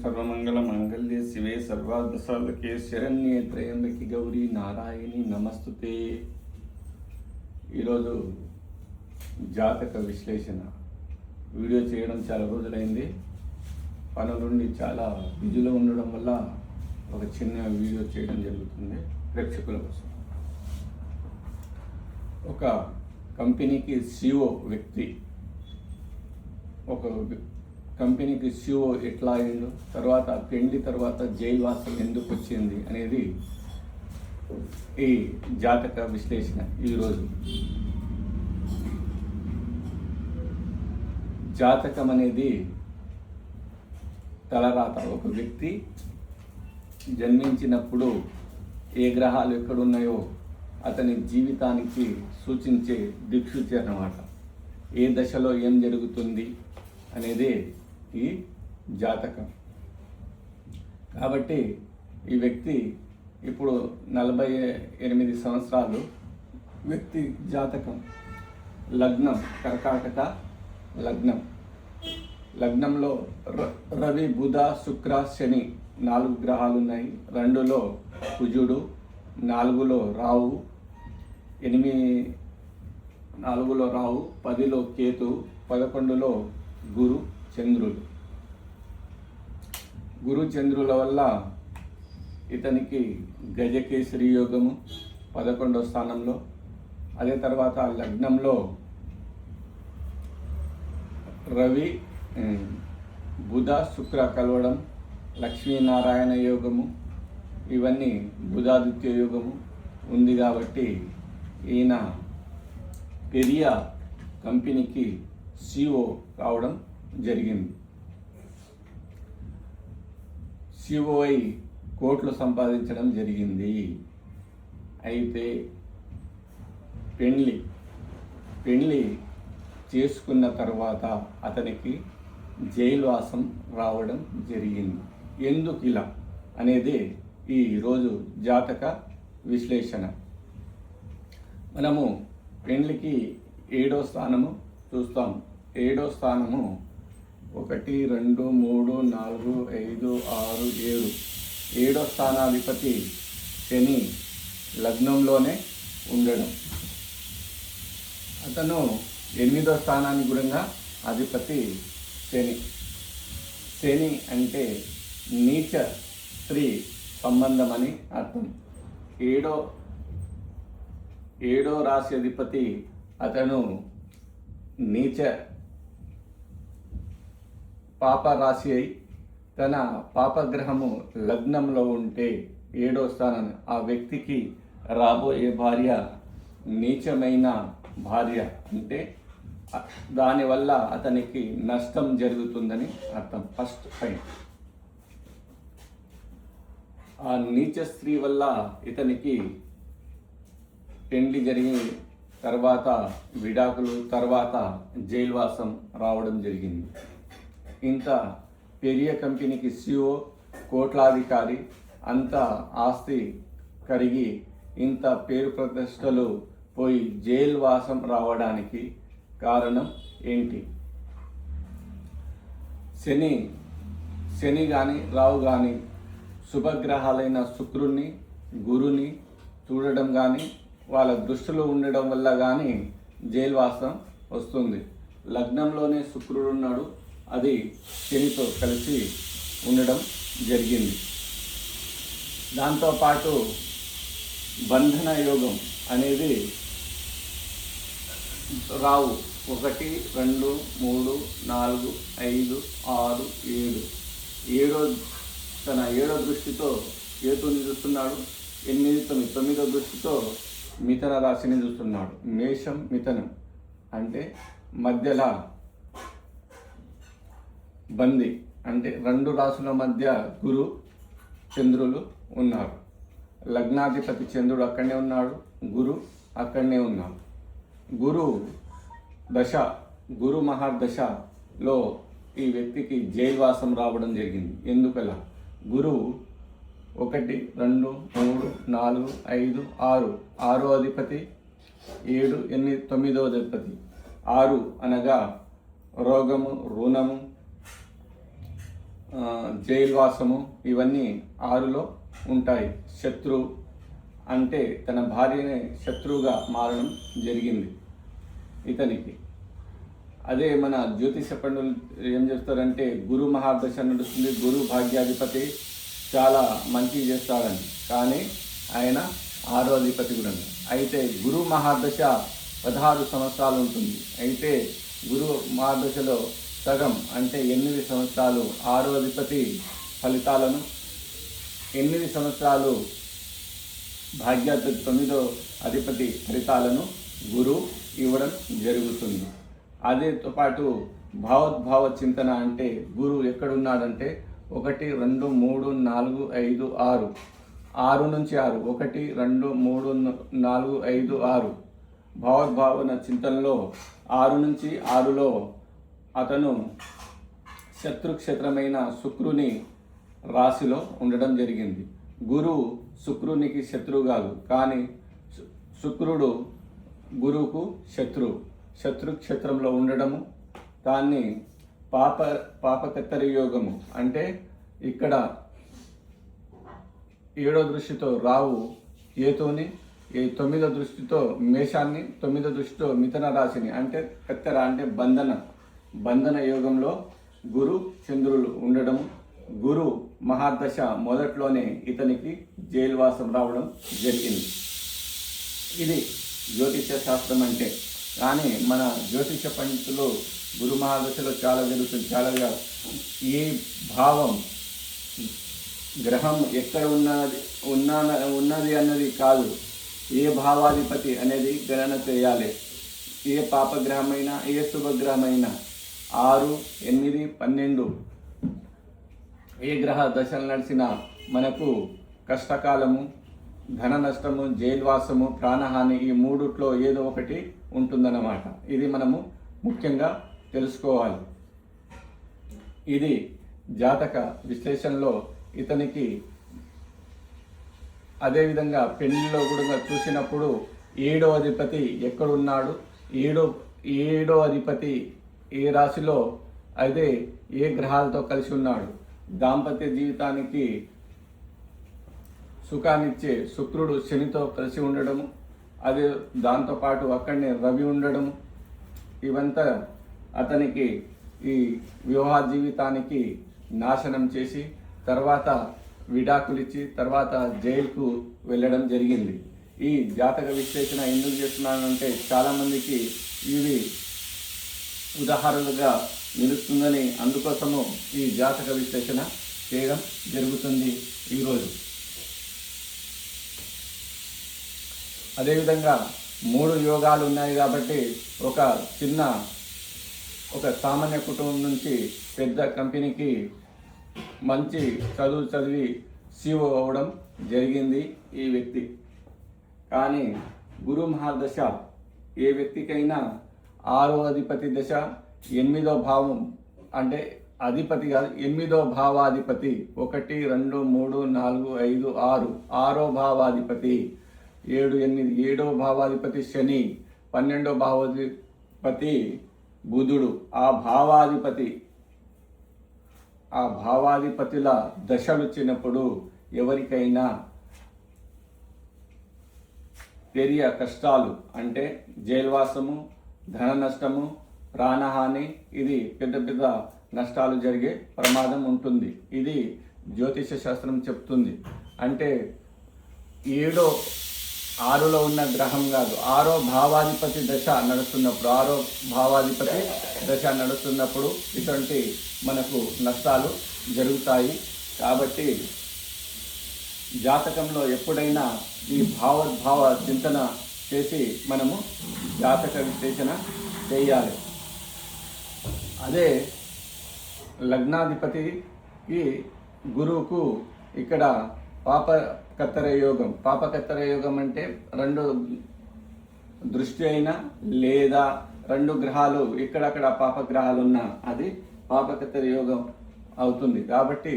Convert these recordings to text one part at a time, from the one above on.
సర్వమంగళమాంగళ్యే శివే సర్వార్థసాధకే శరణ్యే త్రయంబకి గౌరీ నారాయణి నమస్తుతే. ఈరోజు జాతక విశ్లేషణ వీడియో చేయడం చాలా రోజులైంది. పనులుండి చాలా బిజీలో ఉండడం వల్ల ఒక చిన్న వీడియో చేయడం జరుగుతుంది ప్రేక్షకుల కోసం. ఒక కంపెనీకి సిఇఓ వ్యక్తి, ఒక కంపెనీకి సిఇఓ ఎట్లా అయిండు, తర్వాత పెళ్లి తర్వాత జైలువాసం ఎందుకు వచ్చింది అనేది ఈ జాతక విశ్లేషణ. ఈరోజు జాతకం అనేది తలరాత. ఒక వ్యక్తి జన్మించినప్పుడు ఏ గ్రహాలు ఎక్కడున్నాయో అతని జీవితానికి సూచించే దిక్సూచి అన్నమాట. ఏ దశలో ఏం జరుగుతుంది అనేది ఈ జాతకం. కాబట్టి ఈ వ్యక్తి ఇప్పుడు 48 సంవత్సరాలు. వ్యక్తి జాతకం, లగ్నం కర్కాటక లగ్నం. లగ్నంలో రవి, బుధ, శుక్ర, శని 4 గ్రహాలు ఉన్నాయి. 2లో కుజుడు, 4లో రాహు, 4లో రాహు, 10లో కేతు, 11లో గురు, చంద్రులు. గురు చంద్రుల వల్ల ఇతనికి గజకేసరి యోగము 11వ స్థానంలో. అదే తర్వాత లగ్నంలో రవి, బుధ, శుక్ర కలవడం, లక్ష్మీనారాయణ యోగము, ఇవన్నీ బుధాదిత్య యోగము ఉంది. కాబట్టి ఈయన పెరియ కంపెనీకి సిఇఓ కావడం జరిగింది. సిఇఓ అయి కోట్లు సంపాదించడం జరిగింది. అయితే పెళ్ళి చేసుకున్న తర్వాత అతనికి జైలువాసం రావడం జరిగింది. ఎందుకు ఇలా అనేది ఈరోజు జాతక విశ్లేషణ. మనము పెళ్ళికి 7వ స్థానము చూస్తాం. 7వ స్థానము 1, 2, 3, 4, 5, 6, 7. 7వ స్థానాధిపతి శని లగ్నంలోనే ఉండడం. అతను 8వ స్థానానికి కూడా అధిపతి శని. శని అంటే నీచ స్త్రీ సంబంధం అని అర్థం. 7వ రాశి అధిపతి అతను నీచ పాప రాశి అయి తన పాపగ్రహము లగ్నంలో ఉంటే 7వ స్థానం ఆ వ్యక్తికి రాబోయే భార్య నీచమైన భార్య అంటే దానివల్ల అతనికి నష్టం జరుగుతుందని అర్థం. First point. ఆ నీచ స్త్రీ వల్ల ఇతనికి పెళ్లి జరిగిన తర్వాత విడాకులు, తర్వాత జైలువాసం రావడం జరిగింది. ఇంత పెరియ కంపెనీకి సిఇఓ, కోట్లాధికారి, అంత ఆస్తి కరిగి ఇంత పేరు ప్రతిష్టలు పోయి జైలువాసం రావడానికి కారణం ఏంటి? శని కానీ రావు కానీ శుభగ్రహాలైన శుక్రుణ్ణి, గురుని చూడడం కానీ వాళ్ళ దృష్టిలో ఉండడం వల్ల కానీ జైలువాసం వస్తుంది. లగ్నంలోనే శుక్రుడు ఉన్నాడు, అది శనితో కలిసి ఉండడం జరిగింది. దాంతోపాటు బంధన యోగం అనేది రావు 1, 2, 3, 4, 5, 6, 7. తన 7వ దృష్టితో కేతుని చూస్తున్నాడు. 8, 9వ దృష్టితో మిథున రాశిని చూస్తున్నాడు. మేషం, మిథునం అంటే మధ్యలో బంది అంటే 2 రాశుల మధ్య గురు చంద్రులు ఉన్నారు. లగ్నాధిపతి చంద్రుడు అక్కడనే ఉన్నాడు, గురు అక్కడనే ఉన్నాడు. గురు దశ, గురు మహర్దశలో ఈ వ్యక్తికి జైలువాసం రావడం జరిగింది. ఎందుకలా? గురువు 1, 2, 3, 4, 5, 6. 6వ అధిపతి, 7, 8, 9వ అధిపతి. 6 అనగా రోగము, రుణము, జైల్వాసము ఇవన్నీ 6లో ఉంటాయి. శత్రు అంటే తన భార్యనే శత్రువుగా మారడం జరిగింది ఇతనికి. అదే మన జ్యోతిష పండితులు ఏం చేస్తారంటే గురు మహాదశ నడుస్తుంది, గురు భాగ్యాధిపతి చాలా మంచి చేస్తాడని, కానీ ఆయన 6వ అధిపతి కూడా. అయితే గురు మహాదశ 16 సంవత్సరాలు ఉంటుంది. అయితే గురు మహాదశలో సగం అంటే 8 సంవత్సరాలు 6వ అధిపతి ఫలితాలను, 8 సంవత్సరాలు భాగ్యాధిపతి 9వ అధిపతి ఫలితాలను గురు ఇవ్వడం జరుగుతుంది. అదేతో పాటు భావోద్భావ చింతన అంటే గురు ఎక్కడున్నాడంటే 1 2 3 4 5 6 6 నుంచి 6 1 2 3 4 5 6 భావోద్భావన చింతనలో 6 నుంచి 6లో అతను శత్రుక్షేత్రమైన శుక్రుని రాశిలో ఉండడం జరిగింది. గురువు శుక్రునికి శత్రువు కాదు, కానీ శుక్రుడు గురువుకు శత్రుక్షేత్రంలో ఉండడము, దాన్ని పాపకత్తరి యోగము అంటే ఇక్కడ 7వ దృష్టితో రావు కేతుని, 9వ దృష్టితో మేషాన్ని, 9వ దృష్టితో మిథున రాశిని అంటే కత్తెర అంటే బంధన యోగంలో గురు చంద్రులు ఉండడము. గురు మహాదశ మొదట్లోనే ఇతనికి జైల్వాసం రావడం జరిగింది. ఇది జ్యోతిష శాస్త్రం అంటే. కానీ మన జ్యోతిష పండితులు గురు మహాదశలో చాలా జరుగుతుంది. చాలా ఈ భావం గ్రహం ఎక్కడ ఉన్నది అన్నది కాదు, ఏ భావాధిపతి అనేది గణన చేయాలి. ఏ పాపగ్రహమైనా ఏ శుభగ్రహమైనా 6, 8, 12 ఏ గ్రహ దశలు నడిచినా మనకు కష్టకాలము, ధన నష్టము, జైల్వాసము, ప్రాణహాని ఈ 3లో ఏదో ఒకటి ఉంటుందన్నమాట. ఇది మనము ముఖ్యంగా తెలుసుకోవాలి. ఇది జాతక విశ్లేషణలో ఇతనికి అదేవిధంగా పెళ్లిలో కూడా చూసినప్పుడు 7వ అధిపతి ఎక్కడున్నాడు, 7వ అధిపతి ఏ రాశిలో, అదే ఏ గ్రహాలతో కలిసి ఉన్నాడు, దాంపత్య జీవితానికి సుఖాన్నిచ్చే శుక్రుడు శనితో కలిసి ఉండడము, అదే దాంతోపాటు అక్కడనే రవి ఉండడము, ఇవంతా అతనికి ఈ వివాహ జీవితానికి నాశనం చేసి తర్వాత విడాకులిచ్చి తర్వాత జైలుకు వెళ్ళడం జరిగింది. ఈ జాతక విశ్లేషణ ఎందుకు చేస్తున్నానంటే చాలామందికి ఇవి ఉదాహరణలుగా నిలుస్తుందని, అందుకోసము ఈ జాతక విశ్లేషణ చేయడం జరుగుతుంది ఈరోజు. అదేవిధంగా 3 యోగాలు ఉన్నాయి కాబట్టి ఒక సామాన్య కుటుంబం నుంచి పెద్ద కంపెనీకి మంచి చదివి CEO అవ్వడం జరిగింది ఈ వ్యక్తి. కానీ గురు మహాదశ ఏ వ్యక్తికైనా 6వ అధిపతి దశ, 8వ భావం అంటే అధిపతి కాదు, 8వ భావాధిపతి 1 2 3 4 5 6 6వ భావాధిపతి 7 8 7వ భావాధిపతి శని, 12వ భావాధిపతి బుధుడు. ఆ భావాధిపతుల దశలు వచ్చినప్పుడు ఎవరికైనా పెరియ కష్టాలు అంటే జైల్వాసము, ధన నష్టము, ప్రాణహాని, ఇది పెద్ద నష్టాలు జరిగే ప్రమాదం ఉంటుంది. ఇది జ్యోతిష శాస్త్రం చెప్తుంది. అంటే 6లో ఉన్న గ్రహం కాదు, 6వ భావాధిపతి దశ నడుస్తున్నప్పుడు ఇటువంటి మనకు నష్టాలు జరుగుతాయి. కాబట్టి జాతకంలో ఎప్పుడైనా ఈ భావోద్భావ చింతన చేసి మనము జాతక విశ్లేషణ చేయాలి. అదే లగ్నాధిపతికి గురువుకు ఇక్కడ పాపకత్తర యోగం అంటే 2 దృష్టి అయినా లేదా 2 గ్రహాలు ఇక్కడక్కడ పాపగ్రహాలు ఉన్నా అది పాపకత్తర యోగం అవుతుంది. కాబట్టి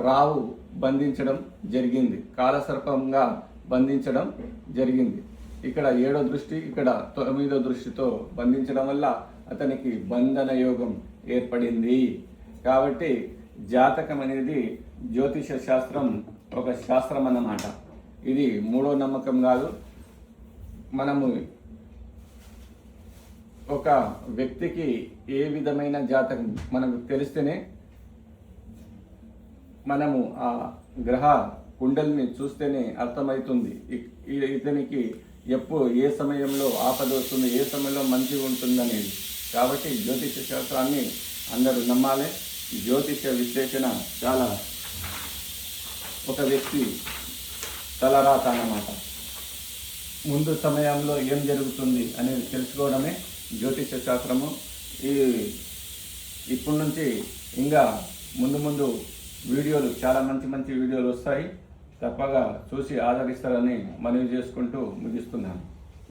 రావు బంధించడం జరిగింది, కాలసర్పంగా బంధించడం జరిగింది. ఇక్కడ 7వ దృష్టి, ఇక్కడ 9వ దృష్టితో బంధించడం వల్ల అతనికి బంధన యోగం ఏర్పడింది. కాబట్టి జాతకం అనేది జ్యోతిష శాస్త్రం ఒక శాస్త్రం అన్నమాట. ఇది మూఢో నమ్మకం కాదు. మనము ఒక వ్యక్తికి ఏ విధమైన జాతకం మనకు తెలిస్తేనే మనము ఆ గ్రహ కుండలిని చూస్తేనే అర్థమవుతుంది ఇతనికి ఎప్పుడు ఏ సమయంలో ఆపద వస్తుంది, ఏ సమయంలో మంచిగా ఉంటుందనేది. కాబట్టి జ్యోతిష శాస్త్రాన్ని అందరూ నమ్మాలి. జ్యోతిష విశ్లేషణ చాలా ఒక వ్యక్తి తలరాత అన్నమాట. ముందు సమయంలో ఏం జరుగుతుంది అనేది తెలుసుకోవడమే జ్యోతిష శాస్త్రము. ఇప్పటి నుంచి ఇంకా ముందు వీడియోలు చాలా మంచి వీడియోలు వస్తాయి. తప్పగా చూసి ఆదరిస్తారని మనవి చేసుకుంటూ ముగిస్తున్నాను.